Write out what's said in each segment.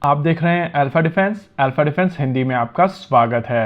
आप देख रहे हैं अल्फा डिफेंस हिंदी में आपका स्वागत है।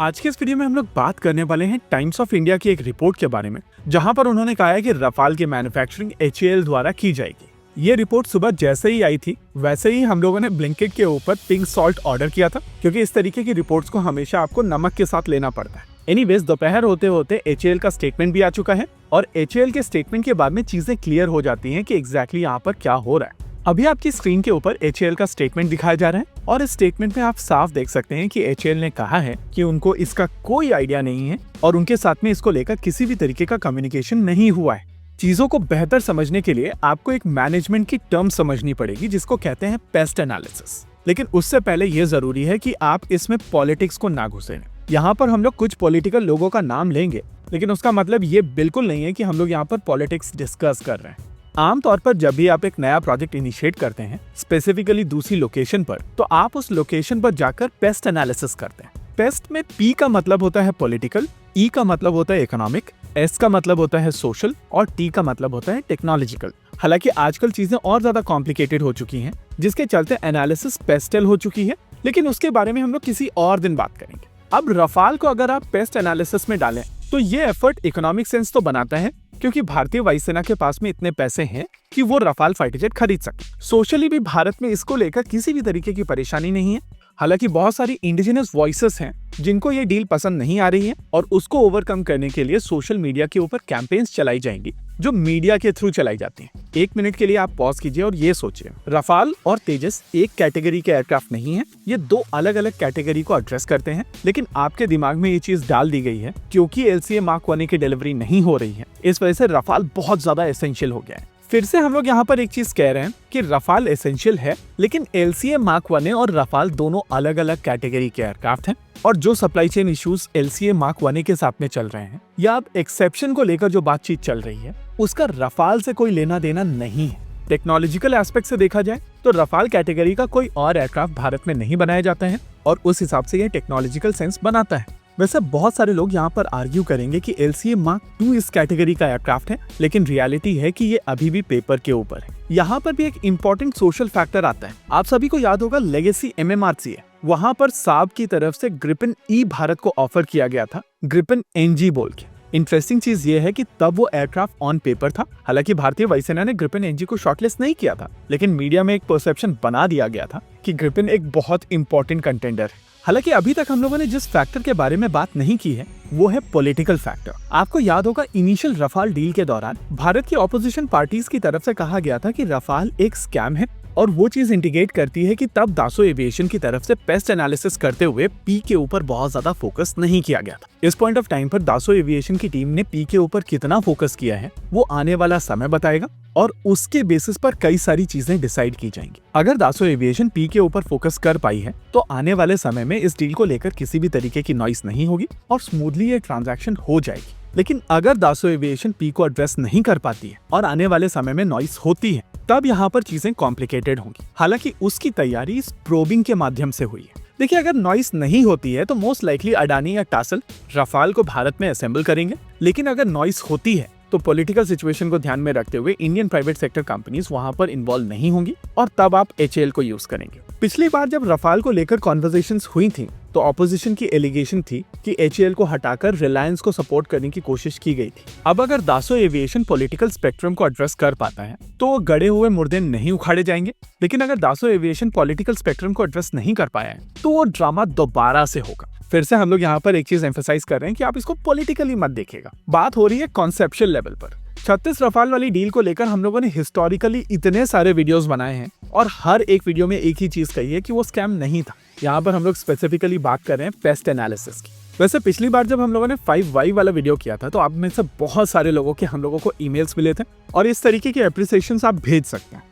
आज के इस वीडियो में हम लोग बात करने वाले हैं टाइम्स ऑफ इंडिया की एक रिपोर्ट के बारे में, जहां पर उन्होंने कहा है कि रफाल की मैन्युफैक्चरिंग HAL द्वारा की जाएगी। ये रिपोर्ट सुबह जैसे ही आई थी वैसे ही हम लोगों ने ब्लिंकिट के ऊपर पिंक सॉल्ट ऑर्डर किया था, क्योंकि इस तरीके की रिपोर्ट्स को हमेशा आपको नमक के साथ लेना पड़ता है। एनीवेज, दोपहर होते होते HAL का स्टेटमेंट भी आ चुका है और HAL के स्टेटमेंट के बाद में चीजें क्लियर हो जाती हैं कि एग्जैक्टली यहाँ पर क्या हो रहा है। अभी आपकी स्क्रीन के ऊपर HAL का स्टेटमेंट दिखाया जा रहा है और इस स्टेटमेंट में आप साफ देख सकते हैं कि HAL ने कहा है कि उनको इसका कोई आइडिया नहीं है और उनके साथ में इसको लेकर किसी भी तरीके का कम्युनिकेशन नहीं हुआ है। चीजों को बेहतर समझने के लिए आपको एक मैनेजमेंट की टर्म समझनी पड़ेगी, जिसको कहते हैं पेस्ट एनालिसिस। लेकिन उससे पहले ये जरूरी है कि आप इसमें पॉलिटिक्स को ना घुसें। यहाँ पर हम लोग कुछ पॉलिटिकल लोगों का नाम लेंगे, लेकिन उसका मतलब ये बिल्कुल नहीं है कि हम लोग यहाँ पर पॉलिटिक्स डिस्कस कर रहे हैं। आमतौर पर जब भी आप एक नया प्रोजेक्ट इनिशिएट करते हैं, स्पेसिफिकली दूसरी लोकेशन पर, तो आप उस लोकेशन पर जाकर पेस्ट एनालिसिस करते हैं। पेस्ट में P का मतलब होता है पॉलिटिकल, E का मतलब होता है इकोनॉमिक, S का मतलब होता है सोशल और T का मतलब होता है टेक्नोलॉजिकल। हालांकि आजकल चीजें और ज्यादा कॉम्प्लिकेटेड हो चुकी हैं, जिसके चलते एनालिसिस पेस्टल हो चुकी है, लेकिन उसके बारे में हम लोग किसी और दिन बात करेंगे। अब रफाल को अगर आप पेस्ट एनालिसिस में डालें तो ये एफर्ट इकोनॉमिक सेंस तो बनाता है, क्योंकि भारतीय वायुसेना के पास में इतने पैसे हैं कि वो रफाल फाइटर जेट खरीद सके। सोशली भी भारत में इसको लेकर किसी भी तरीके की परेशानी नहीं है। हालांकि बहुत सारी इंडिजिनस वॉइसेस हैं जिनको ये डील पसंद नहीं आ रही है और उसको ओवरकम करने के लिए सोशल मीडिया के ऊपर कैंपेन्स चलाई जाएंगी, जो मीडिया के थ्रू चलाई जाती हैं। एक मिनट के लिए आप पॉज कीजिए और ये सोचिए, रफाल और तेजस एक कैटेगरी के एयरक्राफ्ट नहीं है, ये दो अलग अलग कैटेगरी को एड्रेस करते हैं। लेकिन आपके दिमाग में ये चीज डाल दी गई है क्योंकि LCA Mark 1 की डिलीवरी नहीं हो रही है, इस वजह से रफाल बहुत ज्यादा एसेंशियल हो गया है। फिर से हम लोग यहाँ पर एक चीज कह रहे हैं कि रफाल एसेंशियल है, लेकिन LCA Mark 1 और रफाल दोनों अलग अलग कैटेगरी के एयरक्राफ्ट हैं और जो supply chain issues LCA Mark 1 के साथ में चल रहे हैं या अब एक्सेप्शन को लेकर जो बातचीत चल रही है, उसका रफाल से कोई लेना देना नहीं है। टेक्नोलॉजिकल एस्पेक्ट से देखा जाए तो रफाल कैटेगरी का कोई और एयरक्राफ्ट भारत में नहीं बनाया जाता है और उस हिसाब से ये टेक्नोलॉजिकल सेंस बनाता है। वैसे बहुत सारे लोग यहाँ पर आर्ग्यू करेंगे कि LCA Mark 2 इस कैटेगरी का एयरक्राफ्ट है, लेकिन रियलिटी है कि ये अभी भी पेपर के ऊपर है। यहाँ पर भी एक इम्पोर्टेंट सोशल फैक्टर आता है। आप सभी को याद होगा लेगेसी MMRC है, वहाँ पर साब की तरफ से ग्रिपेन E भारत को ऑफर किया गया था, ग्रिपेन NG बोल के। इंटरेस्टिंग चीज ये है कि तब वो एयरक्राफ्ट ऑन पेपर था। हालांकि भारतीय वायुसेना ने ग्रिपेन NG को शॉर्टलिस्ट नहीं किया था, लेकिन मीडिया में एक परसेप्शन बना दिया गया था कि ग्रिपेन एक बहुत इंपॉर्टेंट कंटेंडर है। हालांकि अभी तक हम लोगों ने जिस फैक्टर के बारे में बात नहीं की है वो है पॉलिटिकल फैक्टर। आपको याद होगा इनिशियल रफाल डील के दौरान भारत की ऑपोजिशन पार्टीज की तरफ से कहा गया था कि रफाल एक स्कैम है और वो चीज इंडिकेट करती है कि तब दासो एविएशन की तरफ से पेस्ट एनालिसिस करते हुए P के ऊपर बहुत ज्यादा फोकस नहीं किया गया था। इस पॉइंट ऑफ टाइम पर दासो एविएशन की टीम ने P के ऊपर कितना फोकस किया है वो आने वाला समय बताएगा और उसके बेसिस पर कई सारी चीजें डिसाइड की जाएंगी। अगर दासो एविएशन P के ऊपर फोकस कर पाई है तो आने वाले समय में इस डील को लेकर किसी भी तरीके की नॉइस नहीं होगी और स्मूथली ये ट्रांजैक्शन हो जाएगी। लेकिन अगर दासो एविएशन P को एड्रेस नहीं कर पाती है और आने वाले समय में नॉइस होती है, तब यहाँ पर चीजें कॉम्प्लिकेटेड होंगी। हालांकि उसकी तैयारी इस प्रोबिंग के माध्यम से हुई है। देखिए, अगर नॉइस नहीं होती है तो मोस्ट लाइकली अडानी या टासल रफाल को भारत में असेंबल करेंगे, लेकिन अगर नॉइस होती है तो पॉलिटिकल सिचुएशन को ध्यान में रखते हुए इंडियन प्राइवेट सेक्टर कंपनीज वहां पर इन्वॉल्व नहीं होंगी और तब आप HAL को यूज करेंगे। पिछली बार जब रफाल को लेकर कॉन्वर्सेशंस हुई थी तो ऑपोजिशन की एलिगेशन थी कि HAL को हटाकर रिलायंस को सपोर्ट करने की कोशिश की गई थी। अब अगर दासो एविएशन पॉलिटिकल स्पेक्ट्रम को एड्रेस कर पाता है तो वो गड़े हुए मुर्दे नहीं उखाड़े जाएंगे, लेकिन अगर दासो एविएशन पॉलिटिकल स्पेक्ट्रम को एड्रेस नहीं कर पाया है तो वो ड्रामा दोबारा से होगा। फिर से हम लोग यहाँ पर एक चीज एम्फसाइज कर रहे हैं कि आप इसको पॉलिटिकली मत देखिएगा, बात हो रही है कॉन्सेप्चुअल लेवल पर। 36 रफाल वाली डील को लेकर हम लोगों ने हिस्टोरिकली इतने सारे वीडियोस बनाए हैं और हर एक वीडियो में एक ही चीज कही है कि वो स्कैम नहीं था। यहाँ पर हम लोग स्पेसिफिकली बात कर रहे हैं पेस्ट एनालिसिस की। वैसे पिछली बार जब हम लोगों ने 5Y वाला वीडियो किया था तो आप में से बहुत सारे लोगों के हम लोगों को ईमेल्स मिले थे और इस तरीके के एप्रिसिएशंस आप भेज सकते हैं।